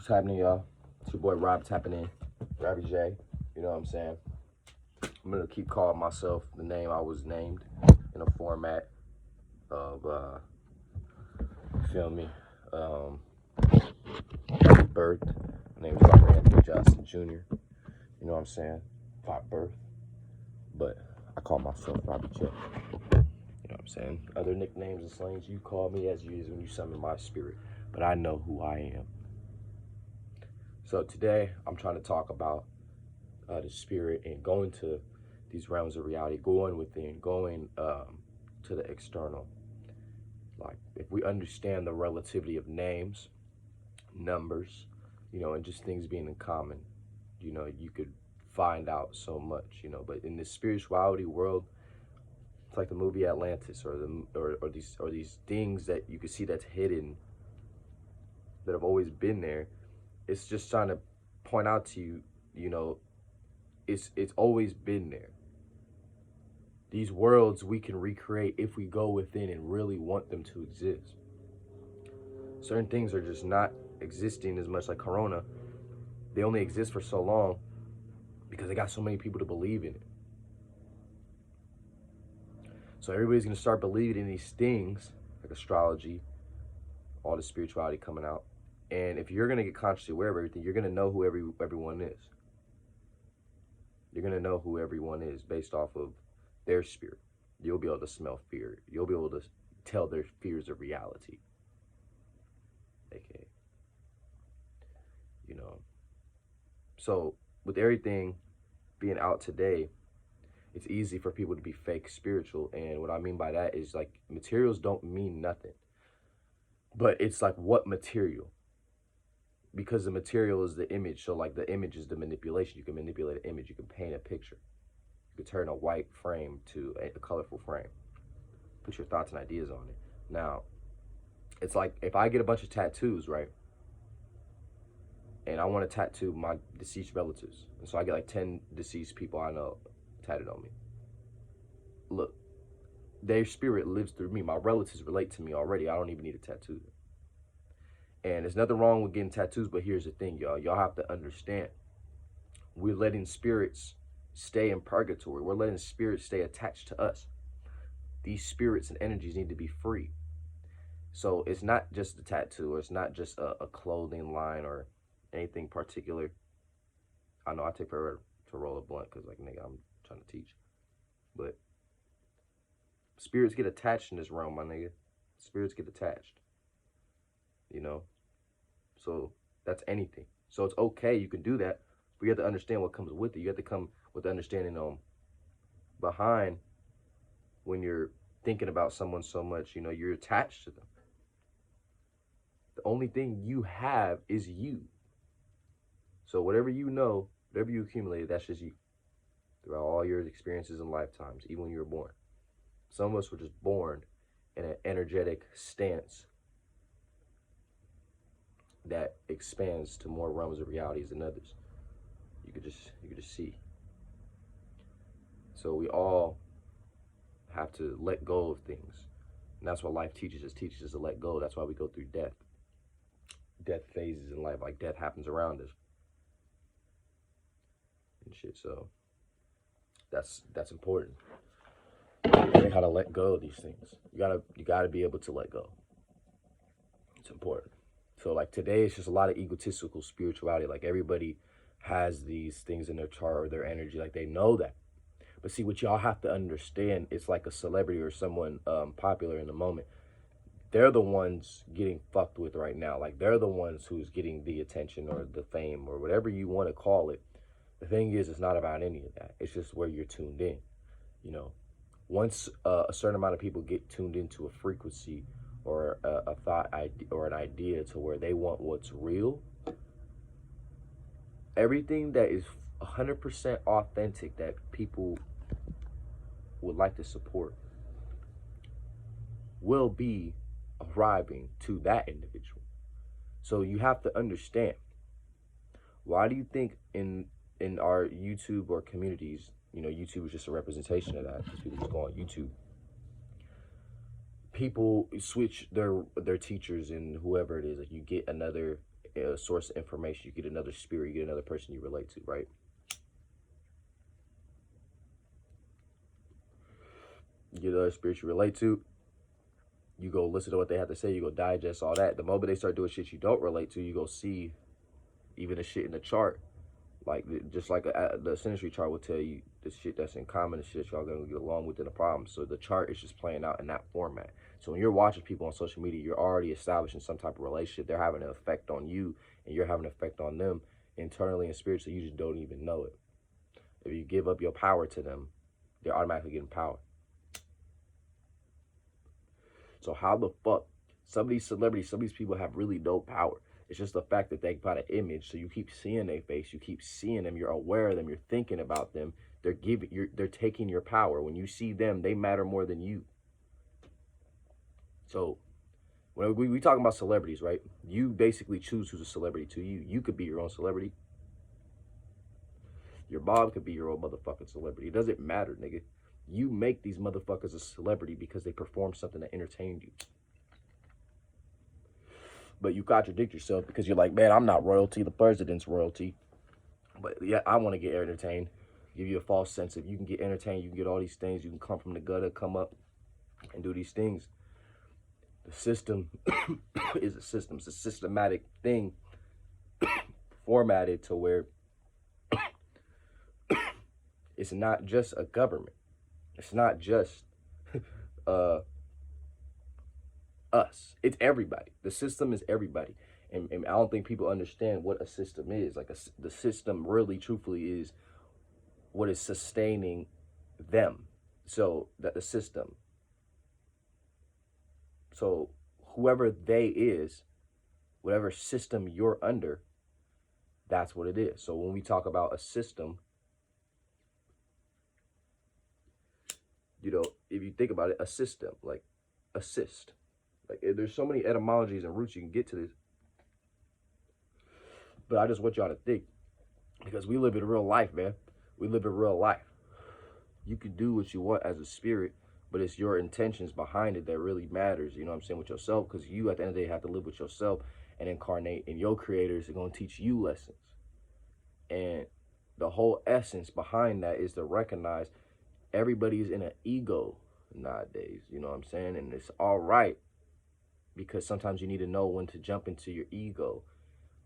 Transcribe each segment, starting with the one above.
What's happening, y'all? It's your boy Rob tapping in. Robbie J. You know what I'm saying? I'm gonna keep calling myself the name I was named in a format of you feel me? Birth. My name is Robert Anthony Johnson Jr. You know what I'm saying? Pop birth. But I call myself Robbie J. You know what I'm saying? Other nicknames and slangs you call me as you use when you summon my spirit. But I know who I am. So today I'm trying to talk about the spirit and going to these realms of reality, going within, going to the external. Like if we understand the relativity of names, numbers, and just things being in common, you could find out so much, But in this spirituality world, it's like the movie Atlantis, or these things that you can see that's hidden, that have always been there. It's just trying to point out to you, it's always been there. These worlds we can recreate if we go within and really want them to exist. Certain things are just not existing as much, like Corona. They only exist for so long because they got so many people to believe in it. So everybody's going to start believing in these things, like astrology, all the spirituality coming out. And if you're going to get consciously aware of everything, you're going to know who everyone is. You're going to know who everyone is based off of their spirit. You'll be able to smell fear. You'll be able to tell their fears of reality. Okay. So with everything being out today, it's easy for people to be fake spiritual. And what I mean by that is, like, materials don't mean nothing. But it's like, what material? Because the material is the image. So like the image is the manipulation. You can manipulate an image. You can paint a picture. You can turn a white frame to a colorful frame. Put your thoughts and ideas on it. Now, it's like if I get a bunch of tattoos, right? And I want to tattoo my deceased relatives. And so I get like 10 deceased people I know tatted on me. Look, their spirit lives through me. My relatives relate to me already. I don't even need a tattoo. And there's nothing wrong with getting tattoos, but here's the thing, y'all. Y'all have to understand. We're letting spirits stay in purgatory. We're letting spirits stay attached to us. These spirits and energies need to be free. So it's not just a tattoo, or it's not just a clothing line or anything particular. I know I take forever to roll a blunt because, like, nigga, I'm trying to teach. But spirits get attached in this realm, my nigga. Spirits get attached. So that's anything. So it's okay, you can do that, but you have to understand what comes with it. You have to come with the understanding behind when you're thinking about someone so much, you're attached to them. The only thing you have is you. So whatever you know, whatever you accumulated, that's just you. Throughout all your experiences and lifetimes, even when you were born. Some of us were just born in an energetic stance that expands to more realms of realities than others. You could just see. So we all have to let go of things. And that's what life teaches us to let go. That's why we go through death. Death phases in life, like death happens around us. And shit, so that's important. Learning how to let go of these things. You gotta be able to let go. It's important. So like today, it's just a lot of egotistical spirituality. Like everybody has these things in their chart or their energy. Like they know that. But see, what y'all have to understand, it's like a celebrity or someone popular in the moment. They're the ones getting fucked with right now. Like they're the ones who's getting the attention or the fame or whatever you want to call it. The thing is, it's not about any of that. It's just where you're tuned in. Once a certain amount of people get tuned into a frequency or a thought or an idea to where they want what's real, everything that is 100% authentic that people would like to support will be arriving to that individual. So you have to understand, why do you think in our YouTube or communities, YouTube is just a representation of that, because people just go on YouTube, people switch their teachers and whoever it is. Like you get another source of information. You get another spirit, you get another person you relate to, right? You get another spirit you relate to. You go listen to what they have to say. You go digest all that. The moment they start doing shit you don't relate to, you go see even the shit in the chart. Like, just like the Synastry chart will tell you the shit that's in common, the shit y'all gonna get along with in the problem. So the chart is just playing out in that format. So when you're watching people on social media, you're already establishing some type of relationship. They're having an effect on you, and you're having an effect on them internally and spiritually. You just don't even know it. If you give up your power to them, they're automatically getting power. So how the fuck some of these celebrities, some of these people have really no power? It's just the fact that they got an image, so you keep seeing their face, you keep seeing them, you're aware of them, you're thinking about them. They're taking your power. When you see them, they matter more than you. So when we talking about celebrities, right? You basically choose who's a celebrity to you. You could be your own celebrity. Your mom could be your own motherfucking celebrity. It doesn't matter, nigga. You make these motherfuckers a celebrity because they perform something that entertained you. But you contradict yourself because you're like, man, I'm not royalty. The president's royalty. But yeah, I want to get entertained. Give you a false sense of you can get entertained. You can get all these things. You can come from the gutter, come up and do these things. The system is a system. It's a systematic thing formatted to where it's not just a government. It's not just us. It's everybody. The system is everybody. And I don't think people understand what a system is. Like the system really, truthfully, is what is sustaining them. So that the system. So whoever they is, whatever system you're under, that's what it is. So when we talk about a system, you know, if you think about it, a system, like assist. Like, there's so many etymologies and roots you can get to this. But I just want y'all to think, because we live in real life, man. We live in real life. You can do what you want as a spirit, but it's your intentions behind it that really matters, you know what I'm saying, with yourself, because you, at the end of the day, have to live with yourself and incarnate, and your creators are going to teach you lessons. And the whole essence behind that is to recognize everybody's in an ego nowadays, you know what I'm saying, and it's all right, because sometimes you need to know when to jump into your ego.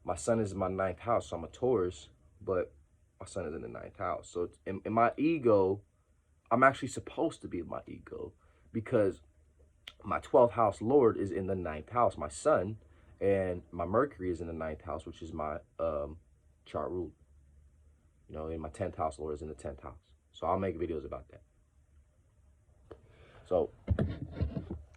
My son is in my 9th house, so I'm a Taurus, but my son is in the 9th house. So it's in my ego, I'm actually supposed to be in my ego, because my 12th house Lord is in the 9th house, my son, and my Mercury is in the 9th house, which is my chart rule. You know, and my 10th house Lord is in the 10th house. So I'll make videos about that. So,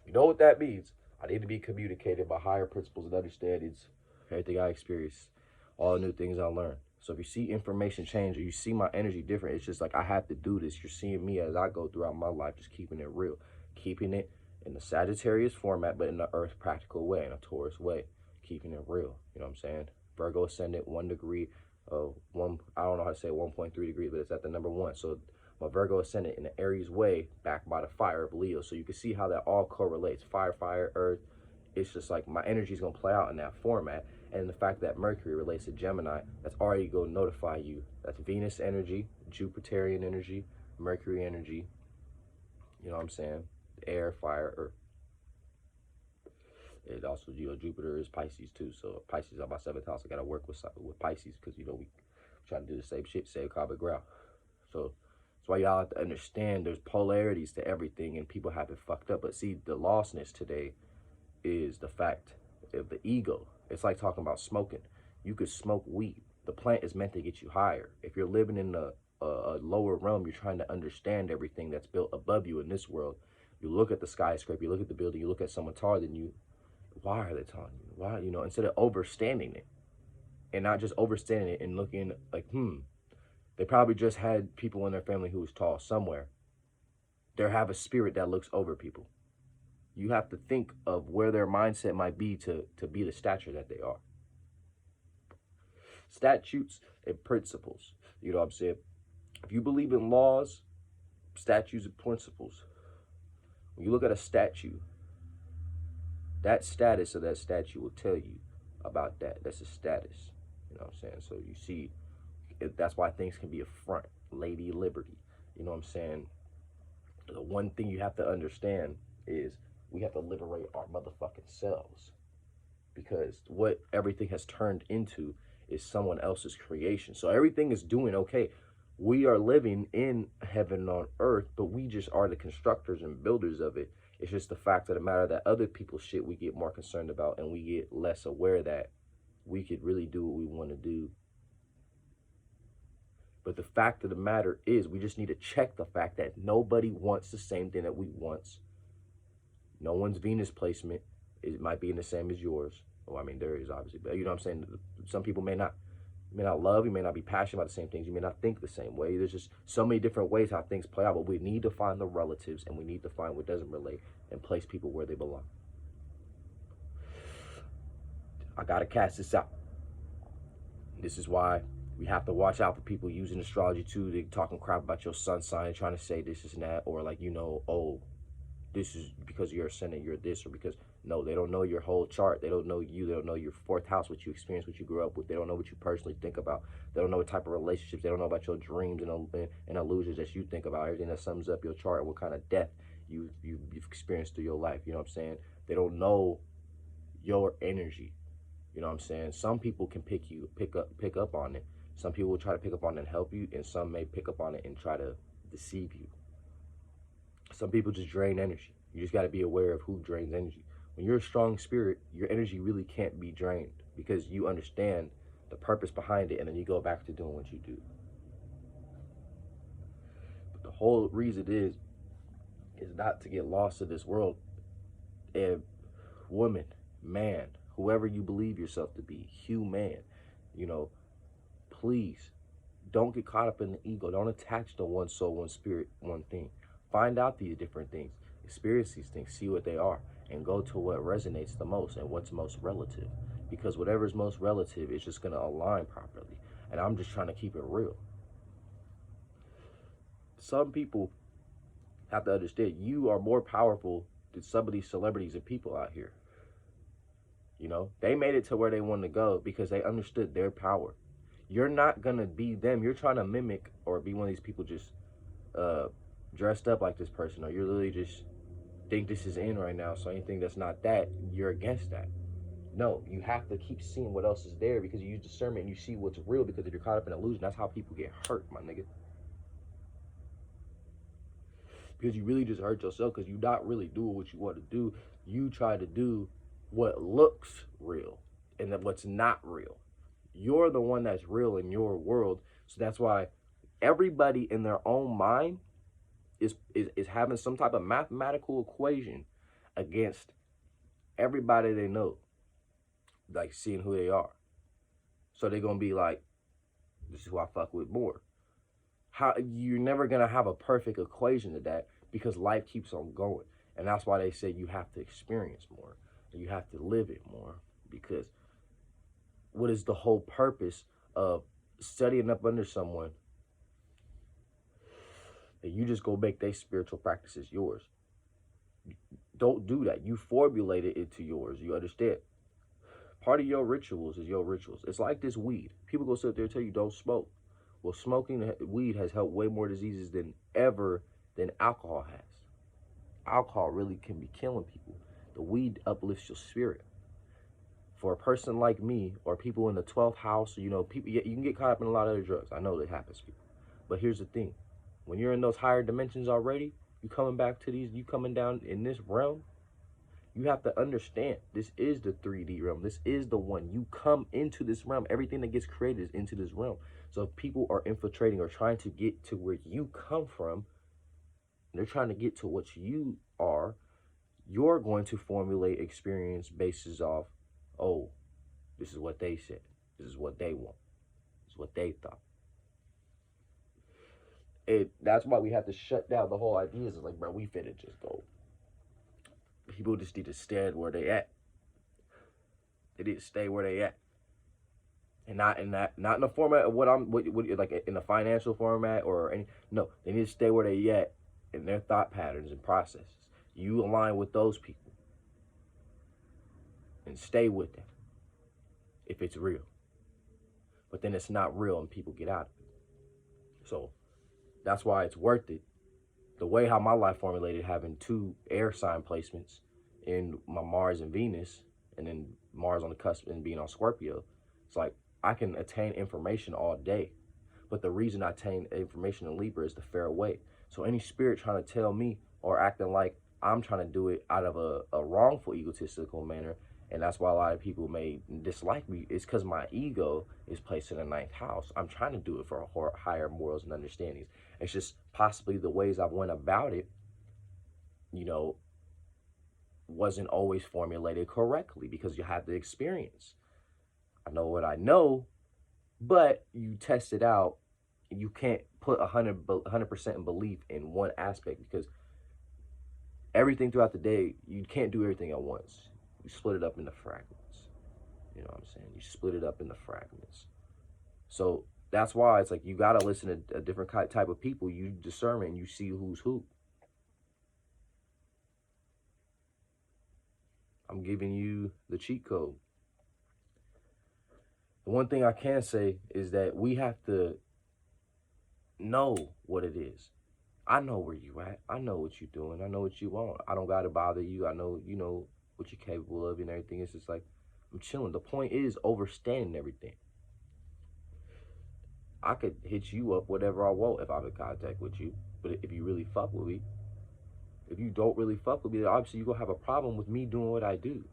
you know what that means? I need to be communicated by higher principles and understandings, everything I experience, all the new things I learn. So if you see information change or you see my energy different, it's just like I have to do this. You're seeing me as I go throughout my life, just keeping it real, keeping it in the Sagittarius format, but in the Earth practical way, in a Taurus way, keeping it real. You know what I'm saying? Virgo ascendant, 1 degree, I don't know how to say 1.3 degrees, but it's at the number 1. So my Virgo ascendant in the Aries way, backed by the fire of Leo. So you can see how that all correlates. Fire, fire, earth. It's just like my energy is going to play out in that format. And the fact that Mercury relates to Gemini, that's already going to notify you. That's Venus energy, Jupiterian energy, Mercury energy. You know what I'm saying? Air, fire, earth. And also, you know, Jupiter is Pisces too. So Pisces on my 7th house. I got to work with Pisces because, you know, we try to do the same shit, same common ground. So that's why y'all have to understand there's polarities to everything, and people have it fucked up. But see, the lostness today is the fact of the ego. It's like talking about smoking. You could smoke weed. The plant is meant to get you higher. If you're living in a lower realm, you're trying to understand everything that's built above you in this world. You look at the skyscraper, you look at the building, you look at someone taller than you. Why are they taller than you? Why, you know, instead of overstanding it, and not just overstanding it and looking like, they probably just had people in their family who was tall somewhere. They have a spirit that looks over people. You have to think of where their mindset might be to be the stature that they are. Statutes and principles. You know what I'm saying? If you believe in laws, statutes, and principles, when you look at a statue, that status of that statue will tell you about that. That's a status. You know what I'm saying? So you see, that's why things can be a front. Lady Liberty. You know what I'm saying? The one thing you have to understand is we have to liberate our motherfucking selves, because what everything has turned into is someone else's creation. So everything is doing okay. We are living in heaven on earth, but we just are the constructors and builders of it. It's just the fact of the matter that other people's shit we get more concerned about, and we get less aware that we could really do what we want to do. But the fact of the matter is, we just need to check the fact that nobody wants the same thing that we want. No one's Venus placement, it might be in the same as yours. Well, I mean, there is obviously, but you know what I'm saying? Some people may not. You may not love, you may not be passionate about the same things, you may not think the same way. There's just so many different ways how things play out, but we need to find the relatives, and we need to find what doesn't relate and place people where they belong. I gotta cast this out. This is why we have to watch out for people using astrology too. They talking crap about your sun sign, trying to say this is that, or like, you know, oh, this is because you're ascendant, you're this, or because, no, they don't know your whole chart. They don't know you. They don't know your fourth house, what you experienced, what you grew up with. They don't know what you personally think about. They don't know what type of relationships. They don't know about your dreams and illusions that you think about, everything that sums up your chart, what kind of death you've experienced through your life. You know what I'm saying? They don't know your energy. You know what I'm saying? Some people can pick up on it. Some people will try to pick up on it and help you, and some may pick up on it and try to deceive you. Some people just drain energy. You just got to be aware of who drains energy. When you're a strong spirit, your energy really can't be drained because you understand the purpose behind it, and then you go back to doing what you do. But the whole reason is not to get lost to this world. And woman, man, whoever you believe yourself to be, human, you know, please don't get caught up in the ego. Don't attach to one soul, one spirit, one thing. Find out these different things, experience these things, see what they are, and go to what resonates the most and what's most relative. Because whatever is most relative is just going to align properly. And I'm just trying to keep it real. Some people have to understand you are more powerful than some of these celebrities and people out here. You know, they made it to where they wanted to go because they understood their power. You're not going to be them. You're trying to mimic or be one of these people just dressed up like this person, or you're literally just think this is in right now, so anything that's not that, you're against that. No, you have to keep seeing what else is there because you use discernment and you see what's real, because if you're caught up in illusion, that's how people get hurt, my nigga. Because you really just hurt yourself because you're not really doing what you want to do. You try to do what looks real and then what's not real. You're the one that's real in your world. So that's why everybody in their own mind is having some type of mathematical equation against everybody they know, like seeing who they are. So they're gonna be like, this is who I fuck with more. How you're never gonna have a perfect equation to that because life keeps on going. And that's why they say you have to experience more and you have to live it more, because what is the whole purpose of studying up under someone and you just go make their spiritual practices yours? Don't do that. You formulated it to yours. You understand? Part of your rituals is your rituals. It's like this weed. People go sit there and tell you don't smoke. Well, smoking weed has helped way more diseases than alcohol has. Alcohol really can be killing people. The weed uplifts your spirit. For a person like me or people in the 12th house, you know, people, you can get caught up in a lot of other drugs. I know that happens to people. But here's the thing. When you're in those higher dimensions already, you coming back to these, you coming down in this realm, you have to understand this is the 3D realm. This is the one. You come into this realm. Everything that gets created is into this realm. So if people are infiltrating or trying to get to where you come from, they're trying to get to what you are, you're going to formulate experience basis off, oh, this is what they said. This is what they want. This is what they thought. That's why we have to shut down the whole ideas. It's like, bro, we finna just go. People just need to stand where they at. They need to stay where they at. And not in the format of what like in the financial format or any, no, they need to stay where they at in their thought patterns and processes. You align with those people and stay with them. if it's real. But then it's not real and people get out of it. So that's why it's worth it. The way how my life formulated, having 2 air sign placements in my Mars and Venus, and then Mars on the cusp and being on Scorpio, it's like I can attain information all day. But the reason I attain information in Libra is the fair way. So any spirit trying to tell me or acting like I'm trying to do it out of a wrongful, egotistical manner, and that's why a lot of people may dislike me, is because my ego is placed in the 9th house. I'm trying to do it for higher morals and understandings. It's just possibly the ways I went about it, you know, wasn't always formulated correctly because you have the experience. I know what I know, but you test it out. You can't put 100% in belief in one aspect, because everything throughout the day, you can't do everything at once. You split it up into fragments. You know what I'm saying? You split it up into fragments. So that's why it's like you got to listen to a different type of people. You discern and you see who's who. I'm giving you the cheat code. The one thing I can say is that we have to know what it is. I know where you at. I know what you're doing. I know what you want. I don't got to bother you. I know, you know, what you're capable of and everything. It's just like, I'm chilling. The point is overstanding everything. I could hit you up whatever I want if I'm in contact with you. But if you really fuck with me, if you don't really fuck with me, obviously you're going to have a problem with me doing what I do.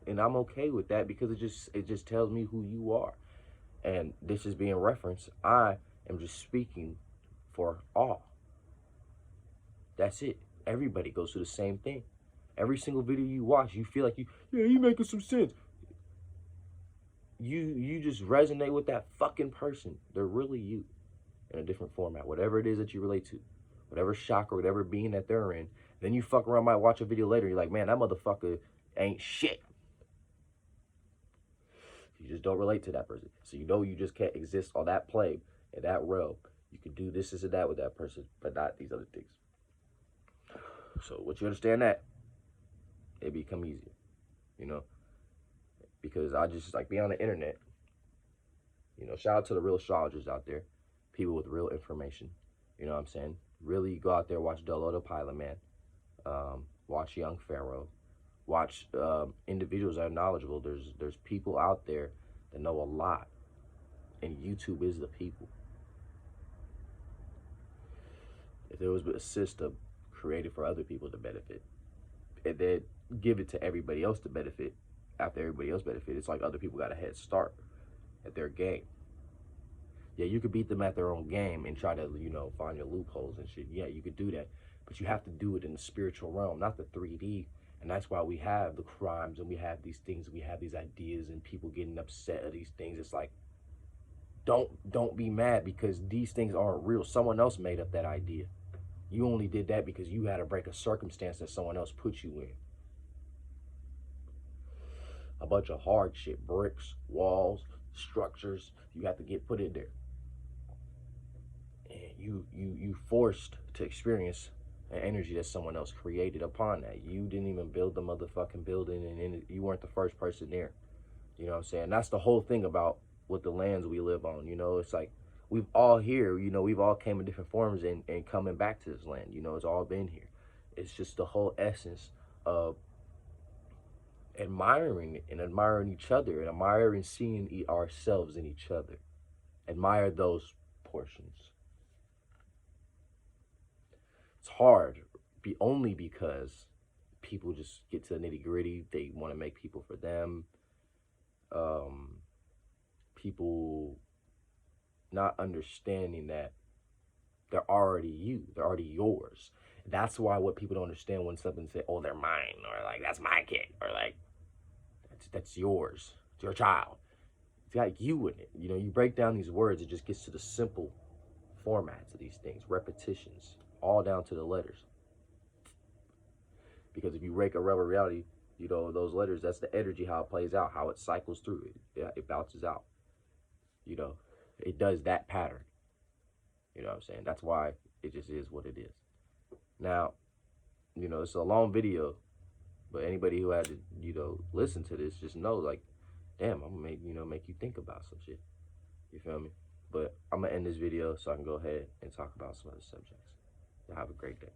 And I'm okay with that, because it just tells me who you are. And this is being referenced. I am just speaking for all. That's it. Everybody goes through the same thing. Every single video you watch, you feel like you making some sense. You just resonate with that fucking person. They're really you in a different format. Whatever it is that you relate to, whatever chakra, whatever being that they're in. Then you fuck around, might watch a video later. You're like, man, that motherfucker ain't shit. You just don't relate to that person. So you know you just can't exist on that plane, in that realm. You can do this and that with that person, but not these other things. So once you understand that, it become easier, you know? Because I just like be on the internet. You know, shout out to the real astrologers out there, people with real information. You know what I'm saying? Really go out there, watch Dolo the Pilot Man, watch Young Pharaoh, watch individuals that are knowledgeable. There's people out there that know a lot, and YouTube is the people. If there was a system created for other people to benefit, and then give it to everybody else to benefit, after everybody else benefit, it's like other people got a head start at their game. Yeah, you could beat them at their own game and try to, you know, find your loopholes and shit. Yeah, you could do that. But you have to do it in the spiritual realm, not the 3D. And that's why we have the crimes and we have these things, we have these ideas and people getting upset at these things. It's like, don't be mad because these things aren't real. Someone else made up that idea. You only did that because you had to break a circumstance that someone else put you in. A bunch of hard shit, bricks, walls, structures, you have to get put in there. And you forced to experience an energy that someone else created upon that. You didn't even build the motherfucking building, and you weren't the first person there. You know what I'm saying? That's the whole thing about with the lands we live on. You know, it's like we've all here, you know, we've all came in different forms and coming back to this land. You know, it's all been here. It's just the whole essence of admiring it and admiring each other and admiring seeing ourselves in each other. Admire those portions. It's hard, only because people just get to the nitty gritty. They want to make people for them. People not understanding that they're already you. They're already yours. That's why what people don't understand when something say, oh, they're mine, or like, that's my kid, or like, that's yours. It's your child. It's got you in it. You know, you break down these words, it just gets to the simple formats of these things, repetitions, all down to the letters. Because if you break a rubber reality, you know, those letters, that's the energy, how it plays out, how it cycles through it. It bounces out. You know, it does that pattern. You know what I'm saying? That's why it just is what it is. Now, you know, it's a long video, but anybody who had to, you know, listen to this just knows, like, damn, I'm gonna make you think about some shit. You feel me? But I'm gonna end this video so I can go ahead and talk about some other subjects. Y'all have a great day.